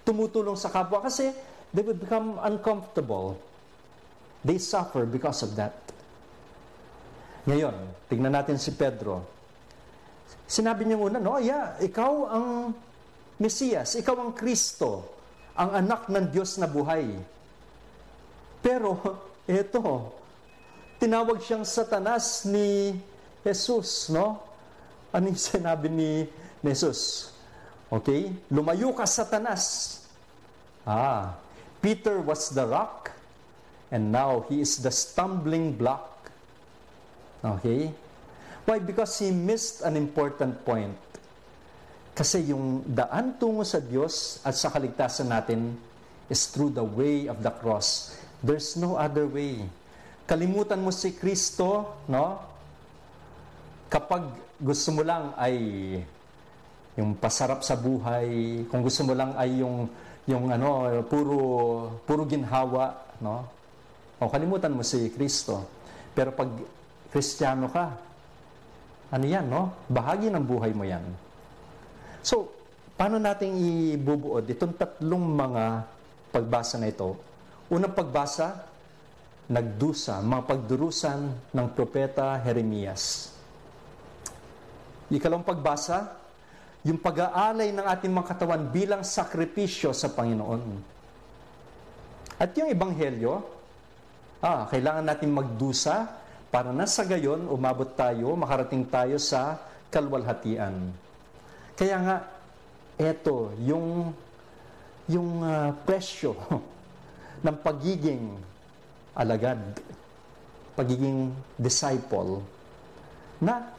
tumutulong sa kapwa kasi they will become uncomfortable. They suffer because of that. Ngayon, tignan natin si Pedro. Sinabi niya muna, ikaw ang Mesiyas, ikaw ang Kristo, ang anak ng Diyos na buhay. Pero, tinawag siyang Satanas ni Jesus, no? Ano yung sinabi ni Jesus? Okay? Lumayo ka, Satanas. Peter was the rock, and now he is the stumbling block. Okay? Why? Because he missed an important point. Kasi yung daan tungo sa Diyos at sa kaligtasan natin is through the way of the cross. There's no other way. Kalimutan mo si Kristo, no? Kapag gusto mo lang ay yung pasarap sa buhay, kung gusto mo lang ay yung puro ginhawa, no? O kalimutan mo si Kristo. Pero pag Kristiyano ka, ano yan, no? Bahagi ng buhay mo yan. So, paano natin ibubuod itong tatlong mga pagbasa na ito? Unang pagbasa, nagdusa, mga pagdurusan ng propeta Jeremias. Ikalawang pagbasa, yung pag-aalay ng ating mga katawan bilang sakripisyo sa Panginoon. At yung ebanghelyo, kailangan natin magdusa para na sa gayon umabot tayo, makarating tayo sa kalwalhatian. Kaya nga, eto, yung presyo ng pagiging alagad, pagiging disciple, na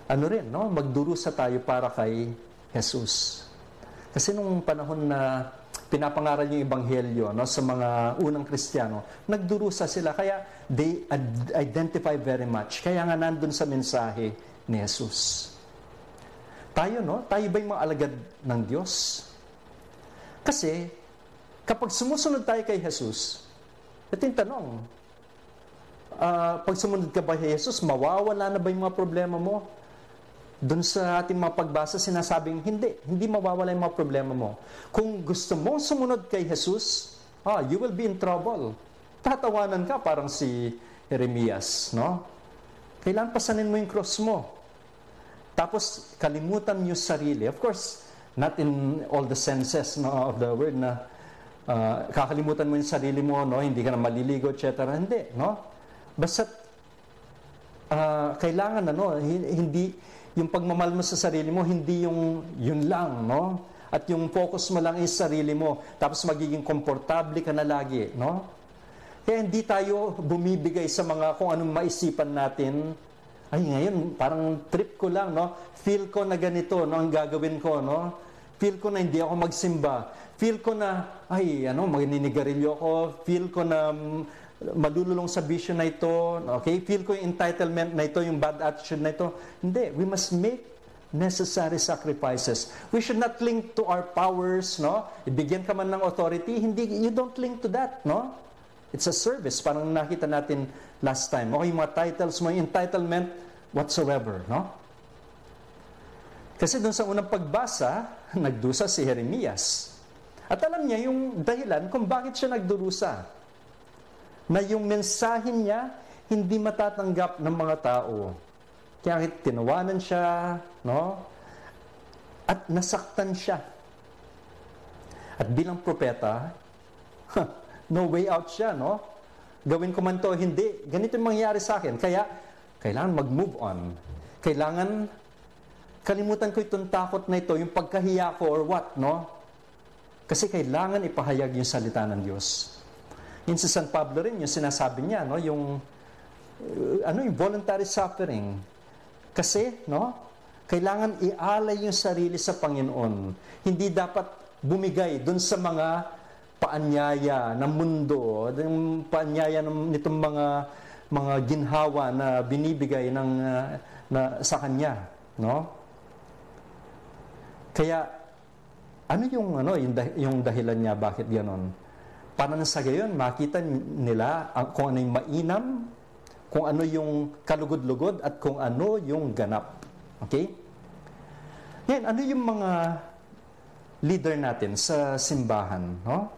magdurusa tayo para kay Jesus. Kasi nung panahon na pinapangaral yung ebanghelyo, no, sa mga unang Kristiyano, nagdurusa sila, kaya they identify very much. Kaya nga nandun sa mensahe ni Jesus. Tayo ba yung mga alagad ng Diyos? Kasi, kapag sumusunod tayo kay Jesus, ito yung tanong, pag sumunod ka ba kay Jesus, mawawala na ba yung mga problema mo? Doon sa ating mga pagbasa, sinasabing, hindi mawawala yung mga problema mo. Kung gusto mong sumunod kay Jesus, you will be in trouble. Tatawanan ka parang si Jeremias, no? Kailangan pasanin mo yung cross mo. Tapos, kalimutan niyo sarili. Of course, not in all the senses of the word na kakalimutan mo yung sarili mo, no? Hindi ka na maliligo, etc. Hindi, no? Basta, kailangan, hindi, yung pagmamahal mo sa sarili mo, hindi yun lang, no? At yung focus mo lang is sarili mo. Tapos magiging komportable ka na lagi, no? Kaya hindi tayo bumibigay sa mga kung anong maisipan natin. Ay, ngayon, parang trip ko lang, no? Feel ko na ganito, no? Ang gagawin ko, no? Feel ko na hindi ako magsimba. Feel ko na, magninigarilyo ako. Feel ko na malululong sa bisyo na ito. Okay? Feel ko yung entitlement na ito, yung bad attitude na ito. Hindi. We must make necessary sacrifices. We should not cling to our powers, no? Ibigyan ka man ng authority, you don't cling to that, no? It's a service. Parang nakita natin last time. Okay, yung mga titles mo, entitlement whatsoever, no? Kasi doon sa unang pagbasa, nagdusa si Jeremias. At alam niya yung dahilan kung bakit siya nagdurusa. Na yung mensahe niya, hindi matatanggap ng mga tao. Kaya tinawanan siya, no? At nasaktan siya. At bilang propeta, no way out siya, no? Gawin ko man to, hindi. Ganito yung mangyayari sa akin. Kaya, kailangan mag-move on. Kailangan, kalimutan ko itong takot na ito, yung pagkahiya ko or what, no? Kasi kailangan ipahayag yung salita ng Diyos. Yun si San Pablo rin, yung sinasabi niya, no? Yung voluntary suffering. Kasi, no? Kailangan ialay yung sarili sa Panginoon. Hindi dapat bumigay dun sa mga paanyaya ng mundo, yung paanyaya nitong mga ginhawa na binibigay sa kanya, no? Kaya yung dahilan niya bakit ganon? Para na sa gayon makita nila kung ano yung mainam, kung ano yung kalugod-lugod at kung ano yung ganap. Okay? Yan, ano yung mga leader natin sa simbahan, no?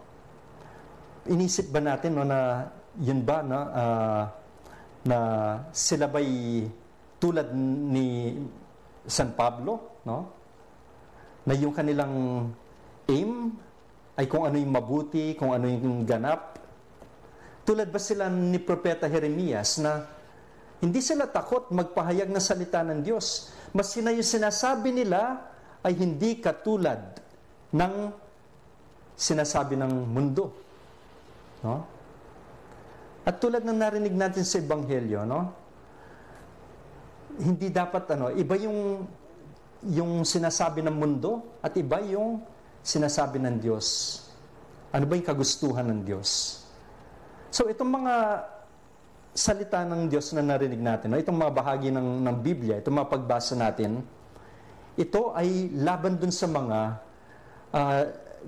Inisip ba natin na yun ba na sila ba'y tulad ni San Pablo, no? Na yung kanilang aim ay kung ano yung mabuti, kung ano yung ganap. Tulad ba sila ni Propeta Jeremias na hindi sila takot magpahayag ng salita ng Diyos. Mas yung sinasabi nila ay hindi katulad ng sinasabi ng mundo. No? At tulad ng narinig natin sa Ebanghelyo, no? Hindi dapat iba yung sinasabi ng mundo at iba yung sinasabi ng Diyos. Ano ba yung kagustuhan ng Diyos? So itong mga salita ng Diyos na narinig natin, itong mga bahagi ng Biblia, itong mga pagbasa natin, ito ay laban dun sa mga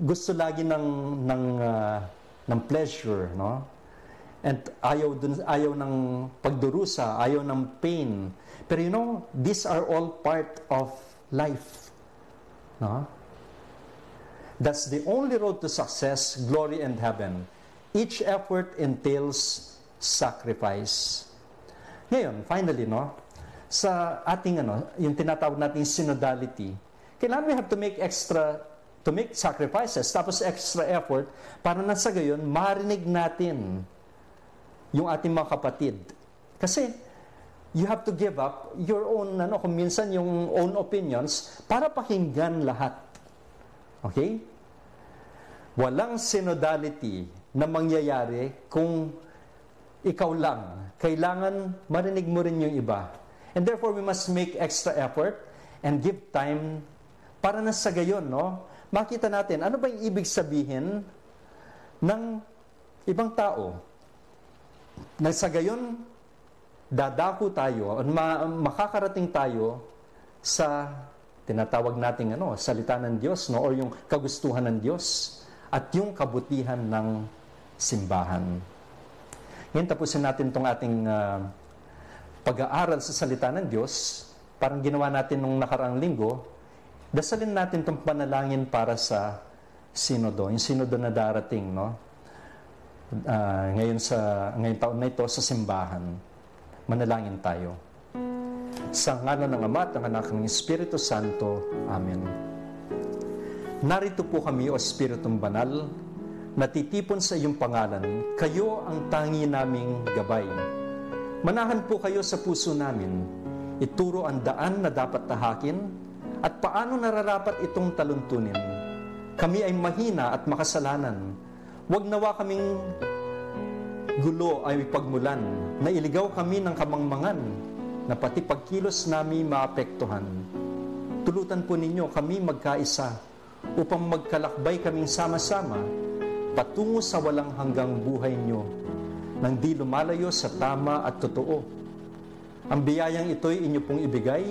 gusto lagi ng pleasure, no? And ayaw ng pagdurusa, ayaw ng pain. Pero these are all part of life. No? That's the only road to success, glory, and heaven. Each effort entails sacrifice. Ngayon, finally, sa ating yung tinatawag nating synodality, kailangan we have to make sacrifices, tapos extra effort, para na sa gayon, marinig natin yung ating mga kapatid. Kasi, you have to give up your own, kung minsan yung own opinions, para pakinggan lahat. Okay? Walang synodality na mangyayari kung ikaw lang. Kailangan marinig mo rin yung iba. And therefore, we must make extra effort and give time para na sa gayon, makita natin, ano ba yung ibig sabihin ng ibang tao? Na sa gayon, dadako tayo, makakarating tayo sa tinatawag nating salita ng Diyos, or yung kagustuhan ng Diyos at yung kabutihan ng simbahan. Ngayon, tapusin natin itong ating pag-aaral sa salita ng Diyos. Parang ginawa natin nung nakaraang linggo, dasalin natin itong panalangin para sa sinodo, yung sinodo na darating, ngayon taon na ito sa simbahan. Manalangin tayo. Sa ngalan ng Ama at ng Anak ng Espiritu Santo. Amen. Narito po kami, O Espiritong Banal, natitipon sa iyong pangalan. Kayo ang tangi naming gabay. Manahan po kayo sa puso namin. Ituro ang daan na dapat tahakin at paano nararapat itong taluntunin. Kami ay mahina at makasalanan. Huwag nawa kaming gulo ay pagmulan, na iligaw kami ng kamangmangan, na pati pagkilos nami maapektuhan. Tulutan po ninyo kami magkaisa, upang magkalakbay kaming sama-sama, patungo sa walang hanggang buhay nyo, nang di lumalayo sa tama at totoo. Ang biyayang ito'y inyo pong ibigay,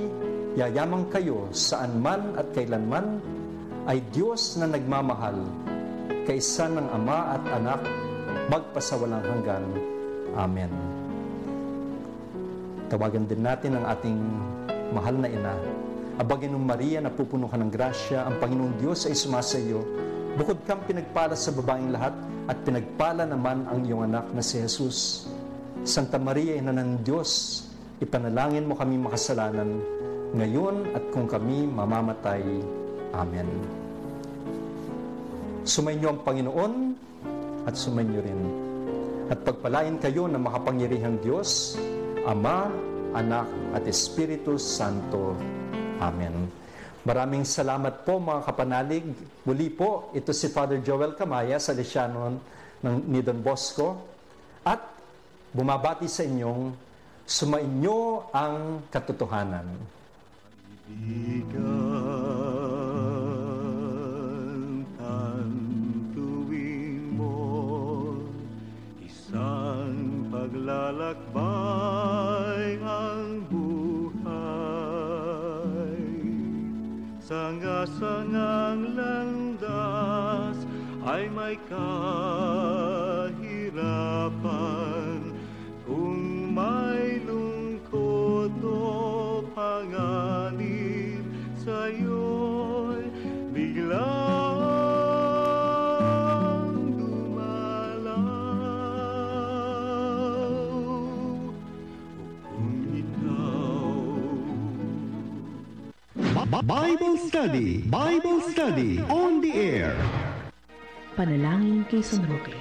yayamang kayo saan man at kailanman, ay Diyos na nagmamahal, kaisa ng Ama at Anak, magpasawalang hanggan. Amen. Tawagan din natin ang ating mahal na ina. Aba, Ginoong Maria, napupuno ka ng grasya, ang Panginoong Diyos ay sumasa iyo. Bukod kang pinagpala sa babaeng lahat, at pinagpala naman ang iyong anak na si Jesus. Santa Maria, Ina ng Diyos, ipanalangin mo kami makasalanan, ngayon at kung kami mamamatay. Amen. Sumainyo ang Panginoon at sumainyo rin. At pagpalain kayo ng makapangyarihang Diyos, Ama, Anak at Espiritu Santo. Amen. Maraming salamat po mga kapanalig. Muli po, ito si Father Joel Camaya, Salesiano ni Don Bosco, at bumabati sa inyong sumainyo ang katotohanan. Isang paglalakbay ang buhay, sanga-sangang landas ay may kahirapan, kung may lungkot o panganib sa'yo'y biglang Bible Study on the air. Panalangin kay San Roque.